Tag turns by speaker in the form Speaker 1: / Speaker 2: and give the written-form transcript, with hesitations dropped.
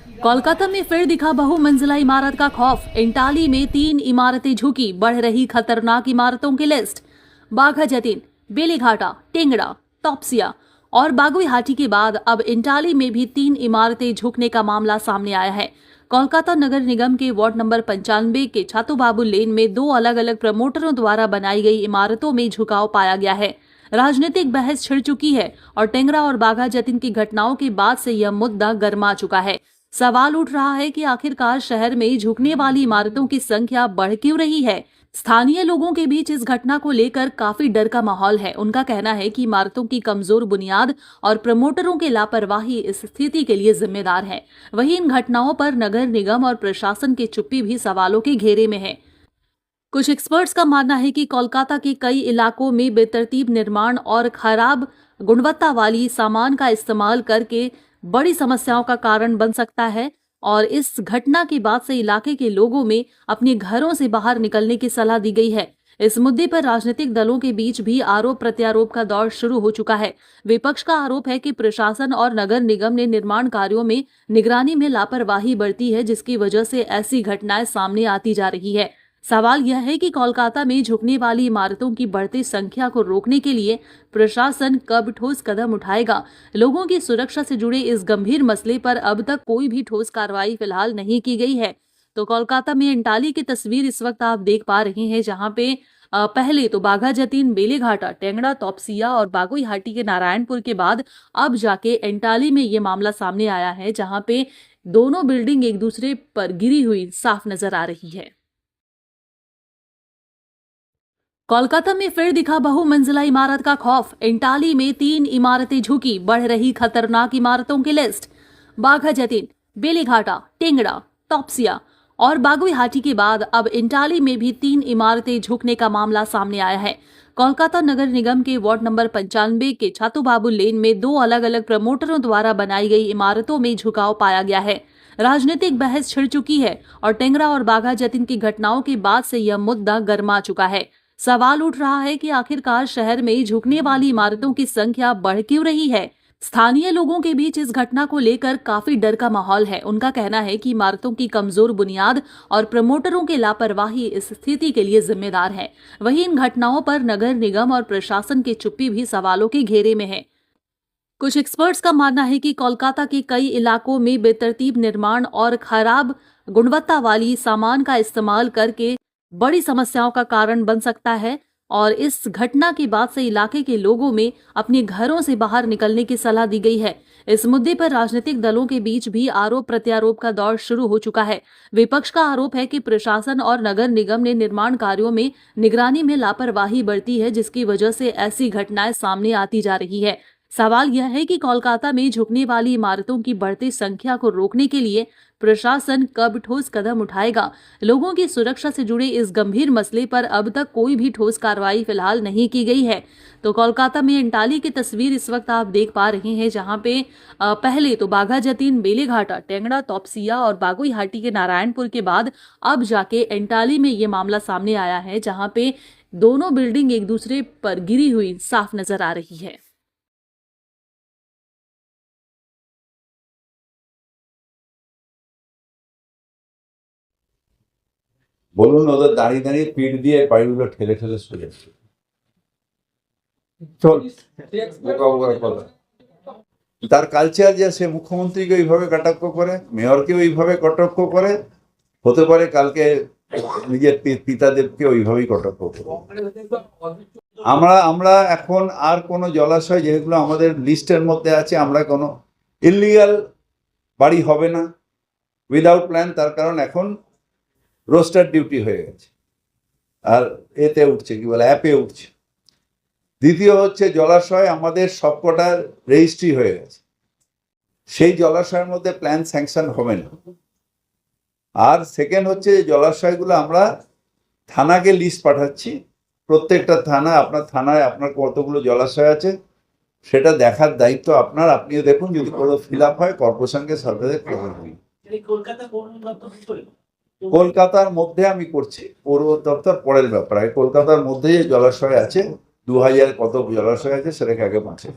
Speaker 1: कोलकाता में फिर दिखा बहुमंजिला इमारत का खौफ। इंटाली में 3 इमारतें झुकी, बढ़ रही खतरनाक इमारतों की लिस्ट। बाघा जतीन, बेलीघाटा, टेंगड़ा, तोपसिया और बागुईहाटी के बाद अब इंटाली में भी 3 इमारतें झुकने का मामला सामने आया है। कोलकाता नगर निगम के वार्ड नंबर 95 के छातूबाबू लेन में 2 अलग अलग प्रमोटरों द्वारा बनाई गई इमारतों में झुकाव पाया गया है। राजनीतिक बहस छिड़ चुकी है और टेंगड़ा और बाघा जतीन की घटनाओं के बाद से यह मुद्दा गर्मा चुका है। सवाल उठ रहा है कि आखिरकार शहर में झुकने वाली इमारतों की संख्या बढ़ क्यों रही है। स्थानीय लोगों के बीच इस घटना को लेकर काफी डर का माहौल है। उनका कहना है कि इमारतों की कमजोर बुनियाद और प्रमोटरों की लापरवाही इस स्थिति के लिए जिम्मेदार है। वहीं इन घटनाओं पर नगर निगम और प्रशासन की चुप्पी भी सवालों के घेरे में है। कुछ एक्सपर्ट्स का मानना है कि कोलकाता के कई इलाकों में बेतरतीब निर्माण और खराब गुणवत्ता वाली सामान का इस्तेमाल करके बड़ी समस्याओं का कारण बन सकता है और इस घटना के बाद से इलाके के लोगों में अपने घरों से बाहर निकलने की सलाह दी गई है। इस मुद्दे पर राजनीतिक दलों के बीच भी आरोप प्रत्यारोप का दौर शुरू हो चुका है। विपक्ष का आरोप है कि प्रशासन और नगर निगम ने निर्माण कार्यों में निगरानी में लापरवाही बरती है, जिसकी वजह से ऐसी घटनाएं सामने आती जा रही है। सवाल यह है कि कोलकाता में झुकने वाली इमारतों की बढ़ती संख्या को रोकने के लिए प्रशासन कब ठोस कदम उठाएगा। लोगों की सुरक्षा से जुड़े इस गंभीर मसले पर अब तक कोई भी ठोस कार्रवाई फिलहाल नहीं की गई है। तो कोलकाता में इंटाली की तस्वीर इस वक्त आप देख पा रहे हैं, जहां पे पहले तो बाघा जतीन, बेलीघाटा, टेंगड़ा, तोपसिया और बागुईहाटी के नारायणपुर के बाद अब जाके इंटाली में ये मामला सामने आया है, जहां पे दोनों बिल्डिंग एक दूसरे पर गिरी हुई साफ नजर आ रही है। कोलकाता में फिर दिखा बहुमंजिला इमारत का खौफ। इंटाली में 3 इमारतें झुकी, बढ़ रही खतरनाक इमारतों की लिस्ट। बाघा जतीन, बेलीघाटा, टेंगड़ा, तोपसिया और बागुईहाटी के बाद अब इंटाली में भी 3 इमारतें झुकने का मामला सामने आया है। कोलकाता नगर निगम के वार्ड नंबर 95 के छातूबाबू लेन में 2 अलग अलग प्रमोटरों द्वारा बनाई गई इमारतों में झुकाव पाया गया है। राजनीतिक बहस छिड़ चुकी है और टेंगड़ा और बाघा जतीन की घटनाओं के बाद से यह मुद्दा गर्मा चुका है। सवाल उठ रहा है कि आखिरकार शहर में झुकने वाली इमारतों की संख्या बढ़ क्यों रही है। स्थानीय लोगों के बीच इस घटना को लेकर काफी डर का माहौल है। उनका कहना है कि इमारतों की कमजोर बुनियाद और प्रमोटरों की लापरवाही इस स्थिति के लिए जिम्मेदार है। वहीं इन घटनाओं पर नगर निगम और प्रशासन की चुप्पी भी सवालों के घेरे में है। कुछ एक्सपर्ट्स का मानना है कि कोलकाता के कई इलाकों में बेतरतीब निर्माण और खराब गुणवत्ता वाली सामान का इस्तेमाल करके बड़ी समस्याओं का कारण बन सकता है और इस घटना के बाद से इलाके के लोगों में अपने घरों से बाहर निकलने की सलाह दी गई है। इस मुद्दे पर राजनीतिक दलों के बीच भी आरोप प्रत्यारोप का दौर शुरू हो चुका है। विपक्ष का आरोप है कि प्रशासन और नगर निगम ने निर्माण कार्यों में निगरानी में लापरवाही बरती है, जिसकी वजह से ऐसी घटनाएं सामने आती जा रही है। सवाल यह है कि कोलकाता में झुकने वाली इमारतों की बढ़ती संख्या को रोकने के लिए प्रशासन कब ठोस कदम उठाएगा। लोगों की सुरक्षा से जुड़े इस गंभीर मसले पर अब तक कोई भी ठोस कार्रवाई फिलहाल नहीं की गई है। तो कोलकाता में इंटाली की तस्वीर इस वक्त आप देख पा रहे हैं, जहां पे पहले तो बाघा जतीन, बेलीघाटा, टेंगड़ा, तोपसिया और बागुईहाटी के नारायणपुर के बाद अब जाके इंटाली में ये मामला सामने आया है, जहां पे दोनों बिल्डिंग एक दूसरे पर गिरी हुई साफ नजर आ रही है।
Speaker 2: বলুন, ওদের দাঁড়িয়ে দাঁড়িয়ে পিঠ দিয়ে পাইগুলো ঠেলে ঠেলে সরে চল বোকা বোকা কথা। তার কালচার যে সে মুখ্যমন্ত্রীকে ওইভাবে কটাক্ষ করে, মেয়রকে ওইভাবে কটাক্ষ করে, হতে পারে কালকে নিজের পিতাদেবকে ওইভাবেই কটাক্ষ করে। আমরা এখন আর কোনো জলাশয় যেগুলো আমাদের লিস্টের মধ্যে আছে, আমরা কোনো ইলিগাল বাড়ি হবে না উইদাউট প্ল্যান, তার কারণ এখন রোস্টার ডিউটি হয়ে গেছে আর এতে উঠছে, কি বলে, অ্যাপে উঠছে। দ্বিতীয় হচ্ছে জলাশয় আমাদের সবকটার রেজিস্ট্রি হয়ে গেছে, সেই জলাশয়ের মধ্যে প্ল্যান স্যাংশন হবে না। আর সেকেন্ড হচ্ছে জলাশয়গুলো আমরা থানাকে লিস্ট পাঠাচ্ছি, প্রত্যেকটা থানা, আপনার থানায় আপনার কতগুলো জলাশয় আছে সেটা দেখার দায়িত্ব আপনার। আপনিও দেখুন, যদি কোনো ফিল আপ হয় কর্পোরেশনকে সাথে খবর দিন। কলকাতার মধ্যে আমি করছি, পৌর দপ্তর পরের ব্যাপার। কলকাতার মধ্যে যে জলাশয় আছে 2000 কত জলাশয় আছে সেটাকে আগে পাচ্ছে।